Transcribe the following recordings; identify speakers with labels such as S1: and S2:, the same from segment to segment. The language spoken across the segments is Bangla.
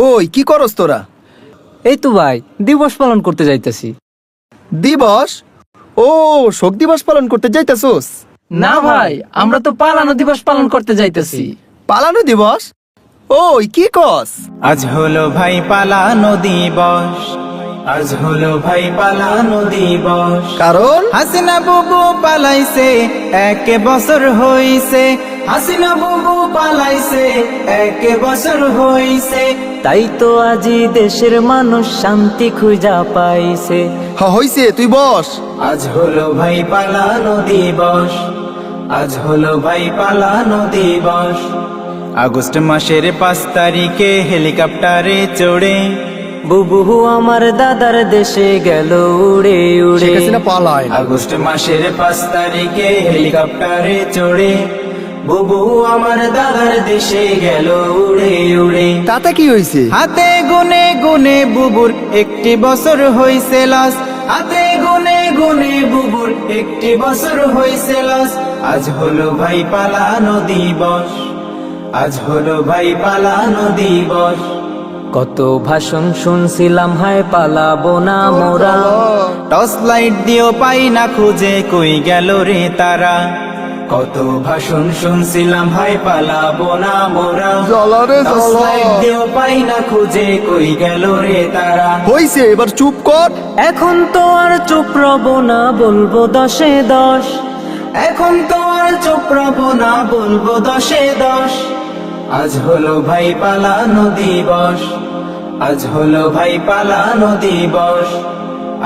S1: ওই কি করস তোরা?
S2: এই তো ভাই দিবস পালন করতে যাইতেছি।
S1: দিবস? ও, শোক দিবস পালন করতে যাইতাছোস?
S2: না ভাই, আমরা তো পালানো দিবস পালন করতে যাইতেছি।
S1: পালানো দিবস? ওই কি কস?
S3: আজ হলো ভাই পালানো দিবস, আজ হলো ভাই পালানো দিবস।
S1: কারণ
S3: হাসিনা বুবু পালাইছে, 1 বছর হইছে। হাসিনা বুবু পালাইছে, 1 বছর হইছে।
S2: তাই তো আজি দেশের মানুষ শান্তি খুঁজা পাইছে।
S1: হইছে, তুই বস।
S3: আজ হলো ভাই পালানো দিবস, আজ হলো ভাই পালানো দিবস। আগস্ট মাসের 5 তারিখে হেলিকপ্টারে চড়ে
S2: বুবু আমার দাদার দেশে গেল উড়ে উড়ে।
S1: পালায়।
S3: আগস্ট মাসের 5 তারিখে হেলিকপ্টারে চড়ে বুবু আমার দাদার দেশে গেল উড়ে উড়ে।
S1: তাতে কি হইছে?
S3: হাতে গুনে গুনে বুবুর 1 বছর হইছে লস। হাতে গুনে গুনে বুবুর 1 বছর হইছে লস। আজ হলো ভাই পালানো দিবস, আজ হলো ভাই পালানো দিবস।
S2: কত ভাষণ শুনছিলাম, হায় পালাবো না মোরা।
S3: টর্চ লাইট দিও পাই না খুঁজে, কই গেল রে তারা। কত ভাষণ শুনছিলাম, ভাই পালাবো না মোরা।
S1: জ্বালা রে
S3: টর্চ
S1: জ্বালা।
S3: লাইট দিও পাই না খুঁজে, কই গেল রে তারা।
S1: হইছে, এবার চুপ কর।
S2: এখন তো আর চুপ রব না, বলবো 10-এ 10।
S3: এখন তো আর চুপ রবো না, বলবো 10-এ 10। আজ হলো ভাই পালানো দিবস, আজ হলো ভাই পালানো দিবস,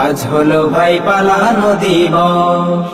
S3: আজ হলো ভাই পালানো দিবস।